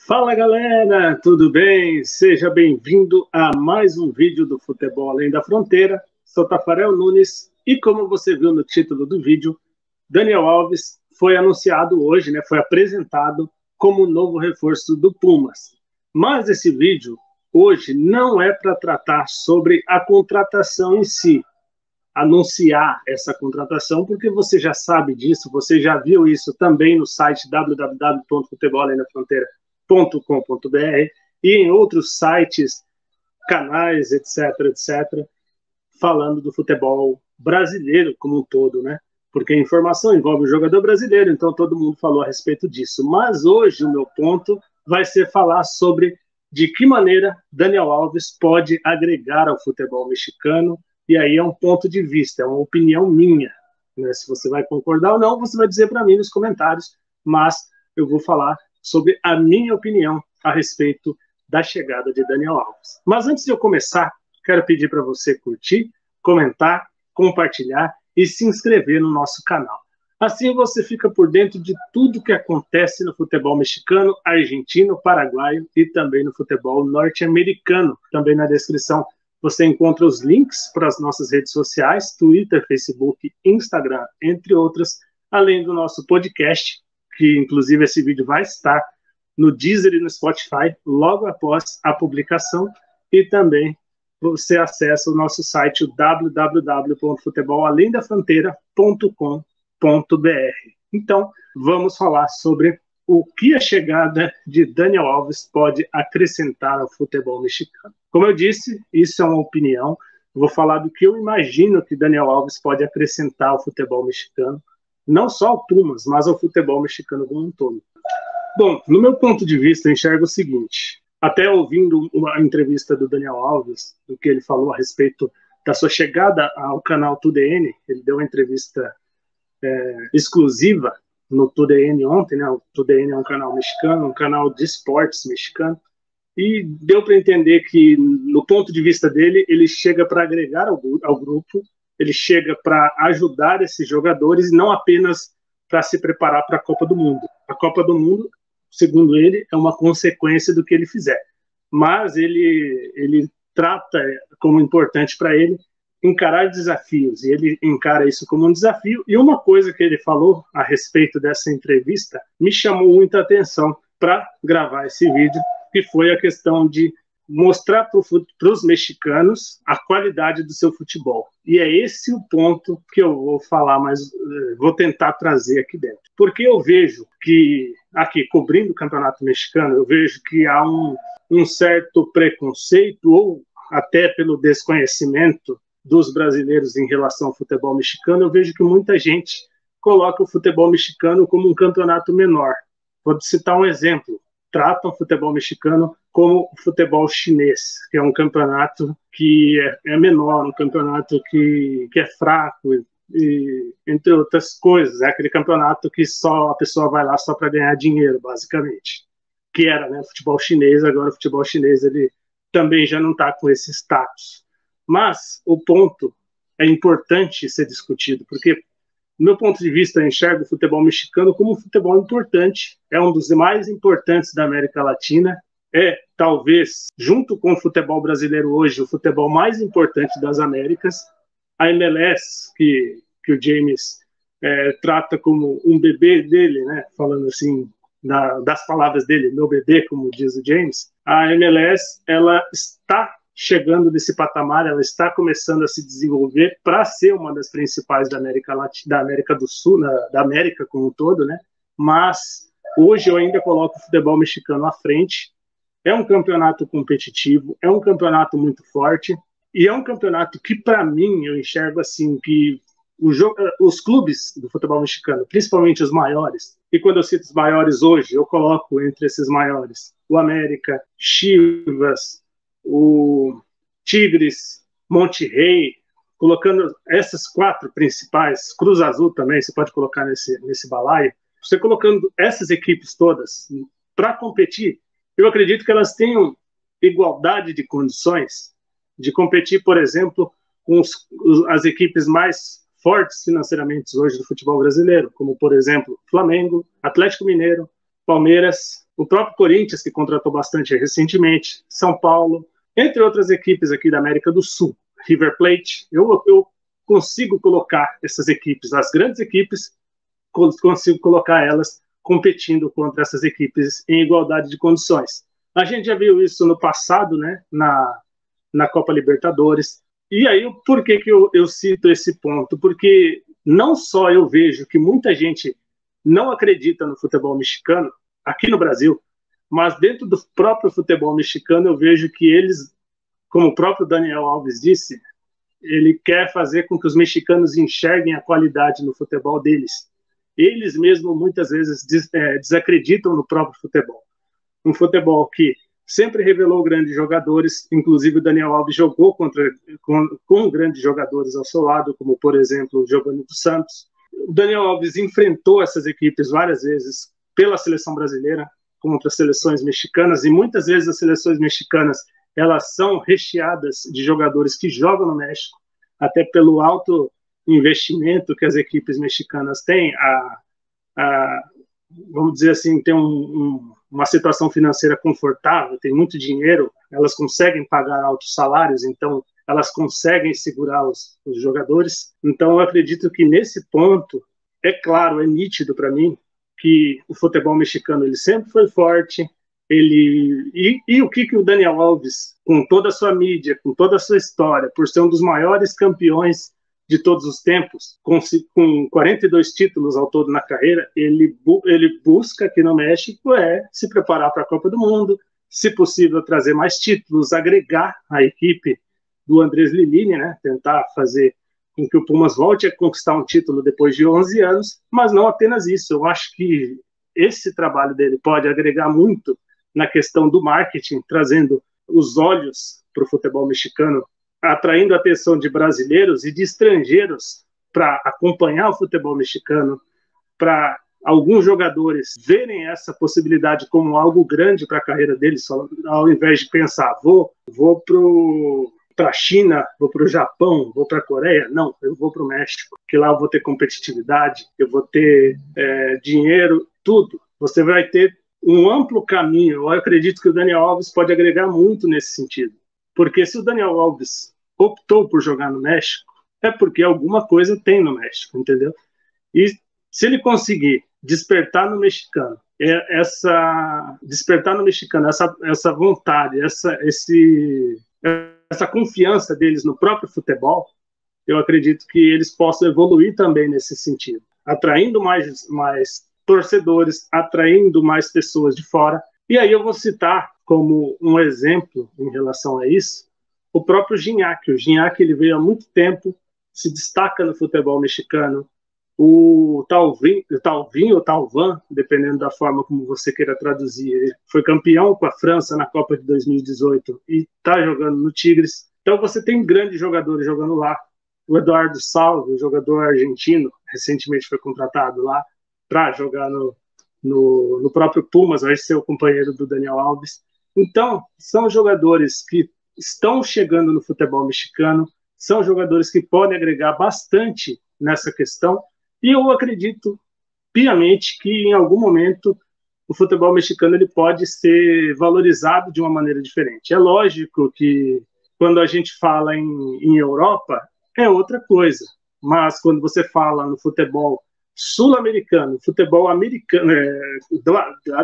Fala galera, tudo bem? Seja bem-vindo a mais um vídeo do Futebol Além da Fronteira. Sou Tafarel Nunes e como você viu no título do vídeo, Daniel Alves foi anunciado hoje, foi apresentado como novo reforço do Pumas. Mas esse vídeo hoje não é para tratar sobre a contratação em si, anunciar essa contratação, porque você já sabe disso, você já viu isso também no site www.futebolalendafronteira.com.br e em outros sites, canais, etc, falando do futebol brasileiro como um todo, Porque a informação envolve o jogador brasileiro, então todo mundo falou a respeito disso. Mas hoje o meu ponto vai ser falar sobre de que maneira Daniel Alves pode agregar ao futebol mexicano, e aí é um ponto de vista, é uma opinião minha. Se você vai concordar ou não, você vai dizer para mim nos comentários, mas eu vou falar sobre a minha opinião a respeito da chegada de Daniel Alves. Mas antes de eu começar, quero pedir para você curtir, comentar, compartilhar e se inscrever no nosso canal. Assim você fica por dentro de tudo que acontece no futebol mexicano, argentino, paraguaio e também no futebol norte-americano. Também na descrição você encontra os links para as nossas redes sociais, Twitter, Facebook, Instagram, entre outras, além do nosso podcast, que inclusive esse vídeo vai estar no Deezer e no Spotify logo após a publicação, e também você acessa o nosso site www.futebolalendafronteira.com.br. Então, vamos falar sobre o que a chegada de Daniel Alves pode acrescentar ao futebol mexicano. Como eu disse, isso é uma opinião. Eu vou falar do que eu imagino que Daniel Alves pode acrescentar ao futebol mexicano, não só ao Pumas, mas ao futebol mexicano como um todo. Bom, no meu ponto de vista, eu enxergo o seguinte: até ouvindo uma entrevista do Daniel Alves, do que ele falou a respeito da sua chegada ao canal TUDN, ele deu uma entrevista exclusiva no TUDN ontem, O TUDN é um canal mexicano, um canal de esportes mexicano, e deu para entender que, no ponto de vista dele, ele chega para agregar ao grupo, ele chega para ajudar esses jogadores, não apenas para se preparar para a Copa do Mundo. A Copa do Mundo, segundo ele, é uma consequência do que ele fizer. Mas ele trata como importante para ele encarar desafios, e ele encara isso como um desafio. E uma coisa que ele falou a respeito dessa entrevista me chamou muita atenção para gravar esse vídeo, que foi a questão de mostrar para os mexicanos a qualidade do seu futebol. E é esse o ponto que eu vou falar, mas vou tentar trazer aqui dentro. Porque eu vejo que, aqui, cobrindo o campeonato mexicano, eu vejo que há um certo preconceito, ou até pelo desconhecimento dos brasileiros em relação ao futebol mexicano. Eu vejo que muita gente coloca o futebol mexicano como um campeonato menor. Vou citar um exemplo. Tratam o futebol mexicano como o futebol chinês, que é um campeonato que é menor, um campeonato que é fraco, e, entre outras coisas. É aquele campeonato que só a pessoa vai lá só para ganhar dinheiro, basicamente. Que era, o futebol chinês. Agora o futebol chinês ele também já não está com esse status. Mas o ponto é importante ser discutido, porque, do meu ponto de vista, eu enxergo o futebol mexicano como um futebol importante, é um dos mais importantes da América Latina, é, talvez, junto com o futebol brasileiro hoje, o futebol mais importante das Américas. A MLS, que o James trata como um bebê dele, falando assim, das palavras dele, meu bebê, como diz o James, a MLS, ela está chegando nesse patamar, ela está começando a se desenvolver para ser uma das principais da América Latina, da América do Sul, da América como um todo, Mas hoje eu ainda coloco o futebol mexicano à frente. É um campeonato competitivo, é um campeonato muito forte, e é um campeonato que, para mim, eu enxergo assim, que os clubes do futebol mexicano, principalmente os maiores, e quando eu cito os maiores hoje, eu coloco entre esses maiores o América, Chivas, o Tigres, Monterrey, colocando essas quatro principais, Cruz Azul também, você pode colocar nesse balaio, você colocando essas equipes todas para competir, eu acredito que elas tenham igualdade de condições de competir, por exemplo, com as equipes mais fortes financeiramente hoje do futebol brasileiro, como, por exemplo, Flamengo, Atlético Mineiro, Palmeiras o próprio Corinthians, que contratou bastante recentemente, São Paulo, entre outras equipes aqui da América do Sul, River Plate. Eu consigo colocar essas equipes, as grandes equipes, consigo colocar elas competindo contra essas equipes em igualdade de condições. A gente já viu isso no passado, né, na Copa Libertadores. E aí, por que eu cito esse ponto? Porque não só eu vejo que muita gente não acredita no futebol mexicano, aqui no Brasil, mas dentro do próprio futebol mexicano eu vejo que eles, como o próprio Daniel Alves disse, ele quer fazer com que os mexicanos enxerguem a qualidade no futebol deles. Eles mesmo muitas vezes desacreditam no próprio futebol. Um futebol que sempre revelou grandes jogadores, inclusive o Daniel Alves jogou com grandes jogadores ao seu lado, como, por exemplo, o Giovanni dos Santos. O Daniel Alves enfrentou essas equipes várias vezes pela seleção brasileira, contra seleções mexicanas, e muitas vezes as seleções mexicanas elas são recheadas de jogadores que jogam no México, até pelo alto investimento que as equipes mexicanas têm, vamos dizer assim, tem uma situação financeira confortável, tem muito dinheiro, elas conseguem pagar altos salários, então elas conseguem segurar os jogadores. Então eu acredito que nesse ponto, é claro, é nítido para mim que o futebol mexicano ele sempre foi forte, e o que o Daniel Alves, com toda a sua mídia, com toda a sua história, por ser um dos maiores campeões de todos os tempos, com 42 títulos ao todo na carreira, ele busca aqui no México se preparar para a Copa do Mundo, se possível trazer mais títulos, agregar a equipe do Andrés Lilini, né, tentar fazer com que o Pumas volte a conquistar um título depois de 11 anos, mas não apenas isso. Eu acho que esse trabalho dele pode agregar muito na questão do marketing, trazendo os olhos para o futebol mexicano, atraindo a atenção de brasileiros e de estrangeiros para acompanhar o futebol mexicano, para alguns jogadores verem essa possibilidade como algo grande para a carreira deles, ao invés de pensar, vou para a China, vou para o Japão, vou para a Coreia. Não, eu vou para o México, que lá eu vou ter competitividade, eu vou ter dinheiro, tudo. Você vai ter um amplo caminho. Eu acredito que o Daniel Alves pode agregar muito nesse sentido. Porque se o Daniel Alves optou por jogar no México, é porque alguma coisa tem no México, entendeu? E se ele conseguir despertar no mexicano, essa vontade, essa confiança deles no próprio futebol, eu acredito que eles possam evoluir também nesse sentido, atraindo mais torcedores, atraindo mais pessoas de fora. E aí eu vou citar como um exemplo em relação a isso o próprio Gignac. O Gignac ele veio há muito tempo, se destaca no futebol mexicano. O Talvin ou Talvan, dependendo da forma como você queira traduzir, ele foi campeão com a França na Copa de 2018 e está jogando no Tigres. Então você tem grandes jogadores jogando lá. O Eduardo Salvio, jogador argentino, recentemente foi contratado lá para jogar no próprio Pumas, vai ser o companheiro do Daniel Alves. Então, são jogadores que estão chegando no futebol mexicano, são jogadores que podem agregar bastante nessa questão, e eu acredito piamente que em algum momento o futebol mexicano ele pode ser valorizado de uma maneira diferente. É lógico que quando a gente fala em Europa, é outra coisa, mas quando você fala no futebol sul-americano, futebol americano,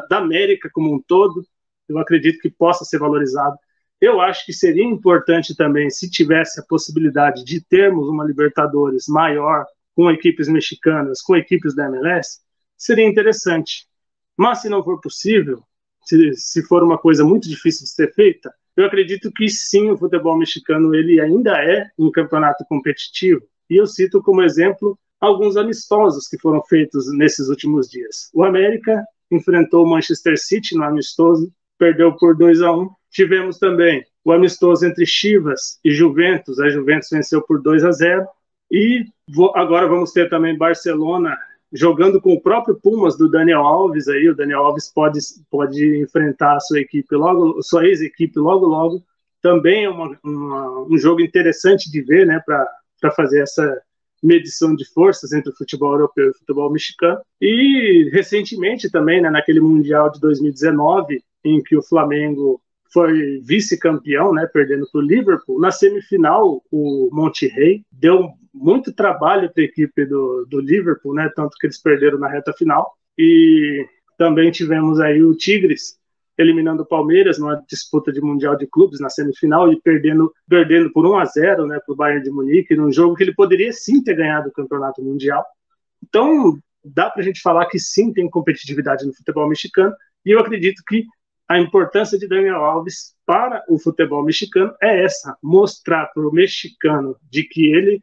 da América como um todo, eu acredito que possa ser valorizado. Eu acho que seria importante também, se tivesse a possibilidade de termos uma Libertadores maior, com equipes mexicanas, com equipes da MLS, seria interessante. Mas se não for possível, se for uma coisa muito difícil de ser feita, eu acredito que sim, o futebol mexicano ele ainda é um campeonato competitivo. E eu cito como exemplo alguns amistosos que foram feitos nesses últimos dias. O América enfrentou o Manchester City no amistoso, perdeu por 2-1. Tivemos também o amistoso entre Chivas e Juventus. A Juventus venceu por 2-0. E agora vamos ter também Barcelona jogando com o próprio Pumas do Daniel Alves. Aí o Daniel Alves pode enfrentar a sua ex-equipe logo. Também é um jogo interessante de ver, né, para fazer medição de forças entre o futebol europeu e o futebol mexicano. E recentemente também, né, naquele Mundial de 2019, em que o Flamengo foi vice-campeão, né, perdendo para o Liverpool, na semifinal o Monterrey deu muito trabalho para a equipe do Liverpool, né, tanto que eles perderam na reta final. E também tivemos aí o Tigres eliminando o Palmeiras numa disputa de Mundial de Clubes na semifinal e perdendo por 1-0, né, para o Bayern de Munique, num jogo que ele poderia sim ter ganhado o Campeonato Mundial. Então, dá para a gente falar que sim, tem competitividade no futebol mexicano, e eu acredito que a importância de Daniel Alves para o futebol mexicano é essa: mostrar para o mexicano de que ele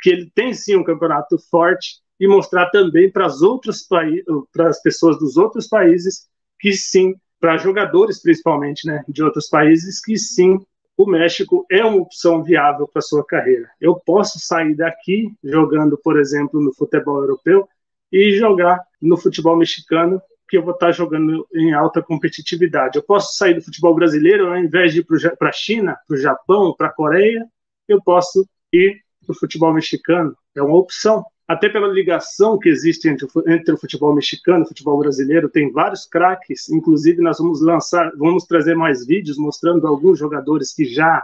que ele tem sim um campeonato forte, e mostrar também para as pessoas dos outros países que sim, para jogadores principalmente, né, de outros países, que sim, o México é uma opção viável para sua carreira. Eu posso sair daqui jogando, por exemplo, no futebol europeu e jogar no futebol mexicano, que eu vou estar jogando em alta competitividade. Eu posso sair do futebol brasileiro, ao invés de ir para a China, para o Japão, para a Coreia, eu posso ir para o futebol mexicano. É uma opção. Até pela ligação que existe entre o futebol mexicano e o futebol brasileiro, tem vários craques. Inclusive, nós vamos trazer mais vídeos mostrando alguns jogadores que já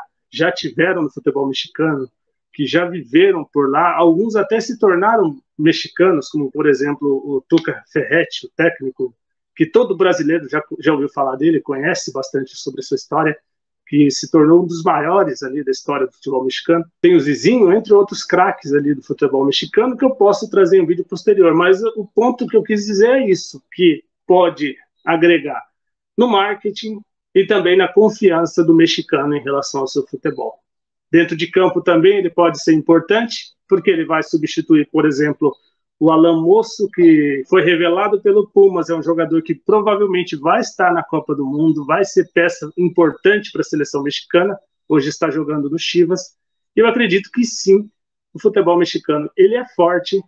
tiveram no futebol mexicano, que já viveram por lá. Alguns até se tornaram mexicanos, como, por exemplo, o Tuca Ferretti, o técnico, que todo brasileiro já ouviu falar dele, conhece bastante sobre a sua história, que se tornou um dos maiores ali da história do futebol mexicano. Tem o Zizinho, entre outros craques ali do futebol mexicano, que eu posso trazer em um vídeo posterior. Mas o ponto que eu quis dizer é isso, que pode agregar no marketing e também na confiança do mexicano em relação ao seu futebol. Dentro de campo também ele pode ser importante, porque ele vai substituir, por exemplo, o Alan Moço, que foi revelado pelo Pumas, é um jogador que provavelmente vai estar na Copa do Mundo, vai ser peça importante para a seleção mexicana, hoje está jogando no Chivas. E eu acredito que sim, o futebol mexicano ele é forte,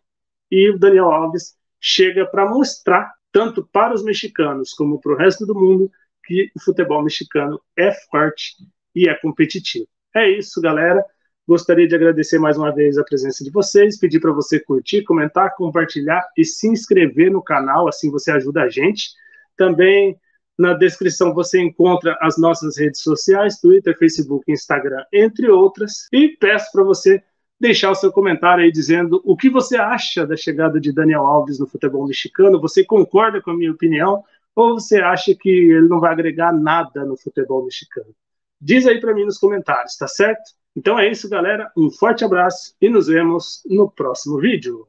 e o Daniel Alves chega para mostrar, tanto para os mexicanos como para o resto do mundo, que o futebol mexicano é forte e é competitivo. É isso, galera. Gostaria de agradecer mais uma vez a presença de vocês, pedir para você curtir, comentar, compartilhar e se inscrever no canal, assim você ajuda a gente. Também na descrição você encontra as nossas redes sociais, Twitter, Facebook, Instagram, entre outras. E peço para você deixar o seu comentário aí dizendo o que você acha da chegada de Daniel Alves no futebol mexicano. Você concorda com a minha opinião ou você acha que ele não vai agregar nada no futebol mexicano? Diz aí para mim nos comentários, tá certo? Então é isso, galera. Um forte abraço e nos vemos no próximo vídeo.